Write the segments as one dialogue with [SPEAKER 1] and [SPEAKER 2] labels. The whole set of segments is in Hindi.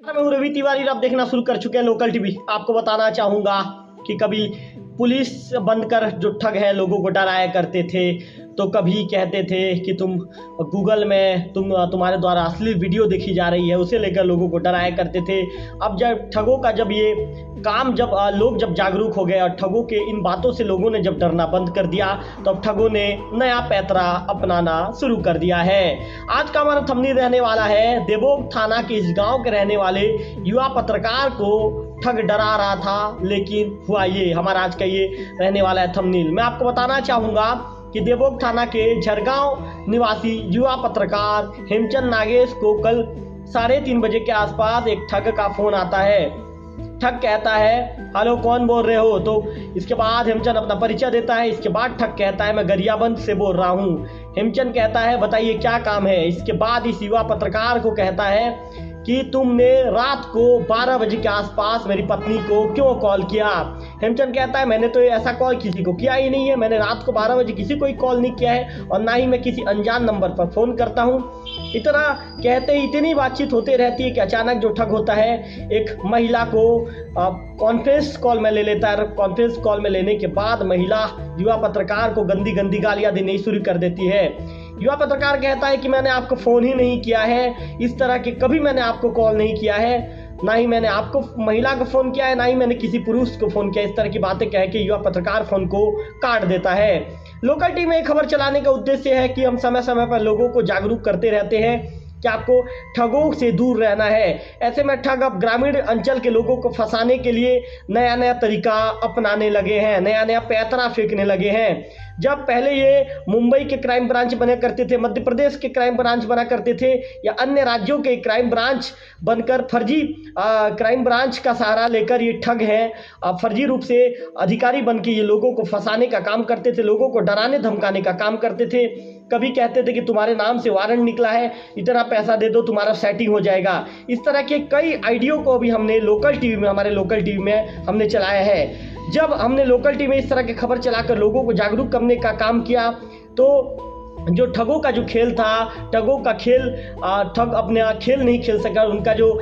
[SPEAKER 1] मैं हूं रवि तिवारी। आप देखना शुरू कर चुके हैं लोकल टीवी। आपको बताना चाहूँगा कि कभी पुलिस बनकर जो ठग है लोगों को डराया करते थे, तो कभी कहते थे कि तुम गूगल में तुम्हारे द्वारा असली वीडियो देखी जा रही है, उसे लेकर लोगों को डराया करते थे। अब जब ठगों का जब ये काम लोग जब जागरूक हो गए और ठगों के इन बातों से लोगों ने जब डरना बंद कर दिया, तो अब ठगों ने नया पैतरा अपनाना शुरू कर दिया है। आज का हमारा थंबनेल रहने वाला है देवोग थाना के इस गांव के रहने वाले युवा पत्रकार को ठग डरा रहा था, लेकिन हुआ ये। हमारा आज का ये रहने वाला है थंबनेल। मैं आपको बताना चाहूँगा कि देवोग थाना के झरगांव निवासी युवा पत्रकार हेमचंद नागेश को कल 3:30 बजे के आसपास एक ठग का फोन आता है। ठग कहता है, हेलो कौन बोल रहे हो? तो इसके बाद हेमचंद अपना परिचय देता है। इसके बाद ठग कहता है, मैं गरियाबंद से बोल रहा हूँ। हेमचंद कहता है, बताइए क्या काम है? इसके बाद इस युवा पत्रकार को कहता है कि तुमने रात को 12 बजे के आसपास मेरी पत्नी को क्यों कॉल किया? हेमचंद कहता है, मैंने तो ऐसा कॉल किसी को किया ही नहीं है। मैंने रात को 12 बजे किसी को ही कॉल नहीं किया है, और ना ही मैं किसी अनजान नंबर पर फ़ोन करता हूँ। इतना कहते इतनी बातचीत होते रहती है कि अचानक जो ठग होता है, एक महिला को कॉन्फ्रेंस कॉल में ले लेता है। कॉन्फ्रेंस कॉल में लेने के बाद महिला युवा पत्रकार को गंदी गंदी गालियाँ देनी शुरू कर देती है। युवा पत्रकार कहता है कि मैंने आपको फ़ोन ही नहीं किया है, इस तरह के कभी मैंने आपको कॉल नहीं किया है, ना ही मैंने आपको महिला को फ़ोन किया है, ना ही मैंने किसी पुरुष को फ़ोन किया। इस तरह की बातें कह के युवा पत्रकार फ़ोन को काट देता है। लोकल टीवी में खबर चलाने का उद्देश्य है कि हम समय समय पर लोगों को जागरूक करते रहते हैं कि आपको ठगों से दूर रहना है। ऐसे में ठग अब ग्रामीण अंचल के लोगों को फंसाने के लिए नया नया तरीका अपनाने लगे हैं, नया नया पैतरा फेंकने लगे हैं। जब पहले ये मुंबई के क्राइम ब्रांच बना करते थे, मध्य प्रदेश के क्राइम ब्रांच बना करते थे, या अन्य राज्यों के क्राइम ब्रांच बनकर फर्जी क्राइम ब्रांच का सहारा लेकर ये ठग हैं फर्जी रूप से अधिकारी बन के ये लोगों को फंसाने का काम करते थे, लोगों को डराने धमकाने का काम करते थे। कभी कहते थे कि तुम्हारे नाम से वारंट निकला है, इतना पैसा दे दो तुम्हारा सेटिंग हो जाएगा। इस तरह के कई आइडियो को भी हमने लोकल टीवी में, हमारे लोकल टीवी में हमने चलाया है। जब हमने लोकल टीवी में इस तरह की खबर चलाकर लोगों को जागरूक करने का काम किया, तो जो ठगों का जो खेल था, ठगों का खेल ठग अपने खेल नहीं खेल सका, उनका जो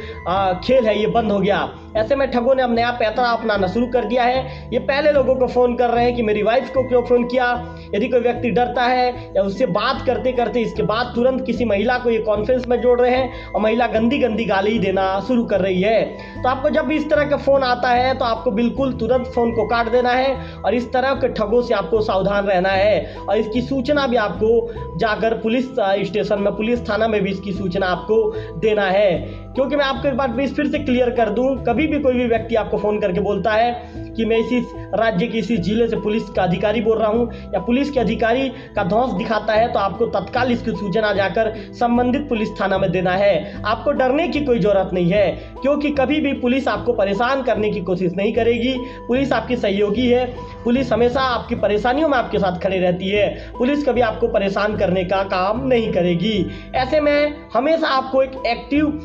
[SPEAKER 1] खेल है ये बंद हो गया। ऐसे में ठगों ने अब नया पैतरा अपनाना शुरू कर दिया है। ये पहले लोगों को फ़ोन कर रहे हैं कि मेरी वाइफ को क्यों फ़ोन किया। यदि कोई व्यक्ति डरता है या उससे बात करते करते इसके बाद तुरंत किसी महिला को ये कॉन्फ्रेंस में जोड़ रहे हैं और महिला गंदी गंदी गाली देना शुरू कर रही है। तो आपको जब भी इस तरह का फ़ोन आता है तो आपको बिल्कुल तुरंत फ़ोन को काट देना है, और इस तरह के ठगों से आपको सावधान रहना है। और इसकी सूचना भी आपको जाकर पुलिस स्टेशन में, पुलिस थाना में भी इसकी सूचना आपको देना है। क्योंकि मैं आपको एक बात फिर से क्लियर कर दूं, कभी भी कोई भी व्यक्ति आपको फ़ोन करके बोलता है कि मैं इसी राज्य के इसी जिले से पुलिस का अधिकारी बोल रहा हूं, या पुलिस के अधिकारी का धौंस दिखाता है, तो आपको तत्काल इसकी सूचना जाकर संबंधित पुलिस थाना में देना है। आपको डरने की कोई ज़रूरत नहीं है, क्योंकि कभी भी पुलिस आपको परेशान करने की कोशिश नहीं करेगी। पुलिस आपकी सहयोगी है। पुलिस हमेशा आपकी परेशानियों में आपके साथ खड़ी रहती है। पुलिस कभी आपको परेशान करने का काम नहीं करेगी। ऐसे में हमेशा आपको एक एक्टिव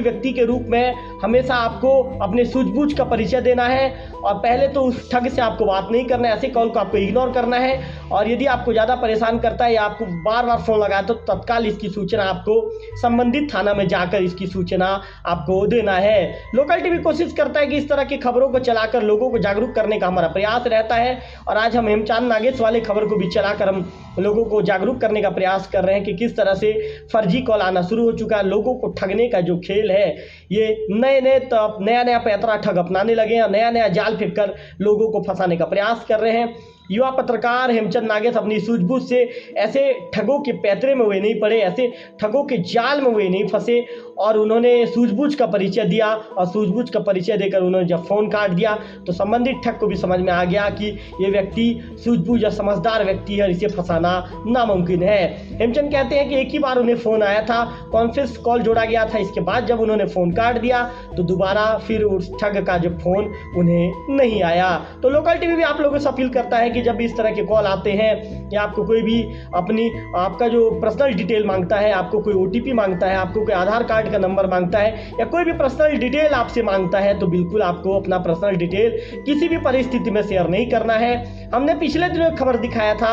[SPEAKER 1] व्यक्ति के रूप में हमेशा आपको अपने सूझबूझ का परिचय देना है, और पहले तो उस ठग से आपको बात नहीं करना है, ऐसे कॉल को आपको इग्नोर करना है। और यदि आपको ज़्यादा परेशान करता है या आपको बार बार फ़ोन लगाए, तो तत्काल इसकी सूचना आपको संबंधित थाना में जाकर इसकी सूचना आपको देना है। लोकल टीवी कोशिश करता है कि इस तरह की खबरों को चलाकर लोगों को जागरूक करने का हमारा प्रयास रहता है, और आज हम हेमचंद नागेश वाले खबर को भी चलाकर हम लोगों को जागरूक करने का प्रयास कर रहे हैं कि किस तरह से फर्जी कॉल आना शुरू हो चुका है। लोगों को ठगने का जो खेल है, ये नया नया पैतरा ठग अपनाने लगे हैं, नया नया जाल फेंक कर लोगों को फंसाने का प्रयास कर रहे हैं। युवा पत्रकार हेमचंद नागेश अपनी सूझबूझ से ऐसे ठगों के पैतरे में वे नहीं पड़े, ऐसे ठगों के जाल में वे नहीं फंसे, और उन्होंने सूझबूझ का परिचय दिया, और सूझबूझ का परिचय देकर उन्होंने जब फ़ोन काट दिया, तो संबंधित ठग को भी समझ में आ गया कि ये व्यक्ति सूझबूझ या समझदार व्यक्ति है, इसे फंसाना नामुमकिन है। हेमचंद कहते हैं कि एक ही बार उन्हें फ़ोन आया था, कॉन्फ्रेंस कॉल जोड़ा गया था, इसके बाद जब उन्होंने फ़ोन काट दिया तो दोबारा फिर उस ठग का जो फ़ोन उन्हें नहीं आया। तो लोकल टीवी भी आप लोगों से अपील करता है कि जब भी इस तरह के कॉल आते हैं, या आपको कोई भी आपका जो पर्सनल डिटेल मांगता है, आपको कोई OTP मांगता है, आपको कोई आधार कार्ड कार्ड का नंबर मांगता है या कोई भी पर्सनल डिटेल आपसे मांगता है, तो बिल्कुल आपको अपना पर्सनल डिटेल किसी भी परिस्थिति में शेयर नहीं करना है। हमने पिछले दिनों एक खबर दिखाया था,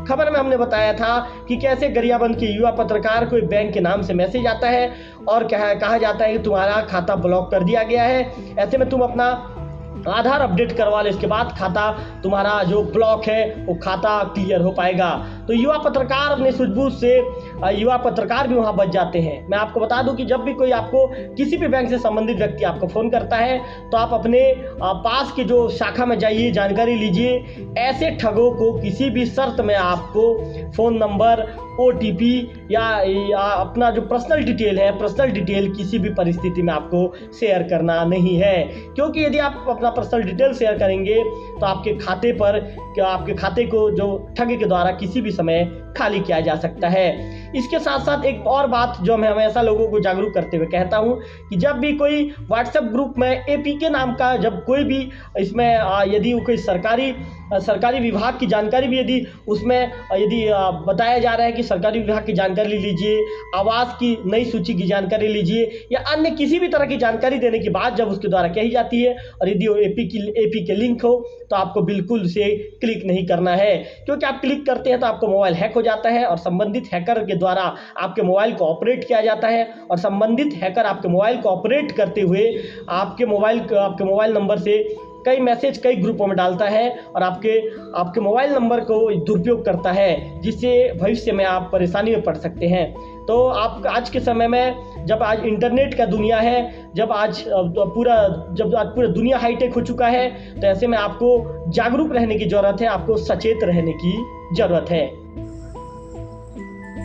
[SPEAKER 1] खबर में हमने बताया था कि कैसे गरियाबंद के युवा पत्रकार को एक बैंक के नाम से मैसेज आता है और कहा जाता है कि तुम्हारा खाता ब्लॉक कर दिया गया है, ऐसे में तुम अपना आधार अपडेट करवा लो, इसके बाद खाता तुम्हारा जो ब्लॉक है वो खाता क्लियर हो पाएगा। तो युवा पत्रकार अपने सूझबूझ से युवा पत्रकार भी वहाँ बच जाते हैं। मैं आपको बता दूं कि जब भी कोई आपको किसी भी बैंक से संबंधित व्यक्ति आपको फ़ोन करता है तो आप अपने पास के जो शाखा में जाइए, जानकारी लीजिए। ऐसे ठगों को किसी भी शर्त में आपको फ़ोन नंबर, OTP या अपना जो पर्सनल डिटेल है, पर्सनल डिटेल किसी भी परिस्थिति में आपको शेयर करना नहीं है, क्योंकि यदि आप अपना पर्सनल डिटेल शेयर करेंगे तो आपके खाते को जो ठग के द्वारा किसी भी समय खाली किया जा सकता है। इसके साथ साथ एक और बात जो मैं हमेशा लोगों को जागरूक करते हुए कहता हूं कि जब भी कोई व्हाट्सएप ग्रुप में APK नाम का जब कोई भी इसमें यदि कोई सरकारी विभाग की जानकारी भी यदि उसमें बताया जा रहा है कि सरकारी विभाग की जानकारी लीजिए, आवास की नई सूची की जानकारी लीजिए या अन्य किसी भी तरह की जानकारी देने की बात जब उसके द्वारा कही जाती है और यदि वो APK लिंक हो तो आपको बिल्कुल उसे क्लिक नहीं करना है, क्योंकि आप क्लिक करते हैं तो आपको मोबाइल हैक हो जाता है और संबंधित हैकर के द्वारा आपके मोबाइल को ऑपरेट किया जाता है और संबंधित हैकर आपके मोबाइल को ऑपरेट करते हुए आपके मोबाइल नंबर से कई मैसेज कई ग्रुपों में डालता है और आपके मोबाइल नंबर को दुरुपयोग करता है, जिससे भविष्य में आप परेशानी में पड़ सकते हैं। तो आप आज के समय में जब आज इंटरनेट का दुनिया है, जब आज पूरा दुनिया हाईटेक हो चुका है, तो ऐसे में आपको जागरूक रहने की ज़रूरत है, आपको सचेत रहने की ज़रूरत है।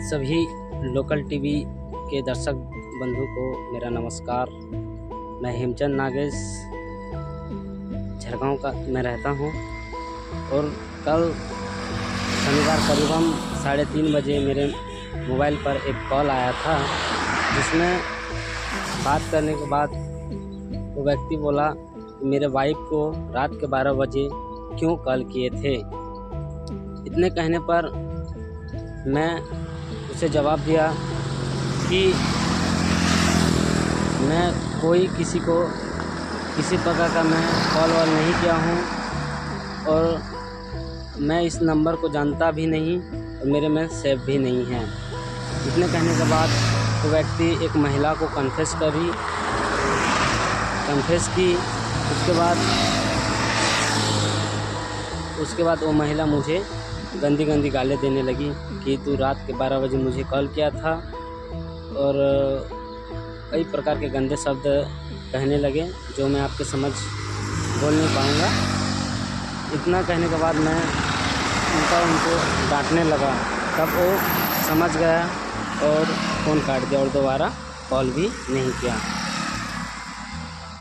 [SPEAKER 2] सभी लोकल टीवी के दर्शक बंधु को मेरा नमस्कार। मैं हेमचंद नागेश झरगांव का मैं रहता हूं और कल शनिवार करीबन 3:30 बजे मेरे मोबाइल पर एक कॉल आया था, जिसमें बात करने के बाद वो व्यक्ति बोला कि मेरे वाइफ को रात के 12 बजे क्यों कॉल किए थे। इतने कहने पर मैं उसे जवाब दिया कि मैं किसी प्रकार का मैं कॉल नहीं किया हूँ और मैं इस नंबर को जानता भी नहीं और मेरे में सेव भी नहीं है। इतने कहने के बाद वो व्यक्ति एक महिला को कन्फेस की। उसके बाद वो महिला मुझे गंदी गालें देने लगी कि तू रात के 12 बजे मुझे कॉल किया था और कई प्रकार के गंदे शब्द कहने लगे जो मैं आपके समझ बोल नहीं पाऊँगा। इतना कहने के बाद मैं उनको डांटने लगा, तब वो समझ गया और फ़ोन काट दिया और दोबारा कॉल भी नहीं किया।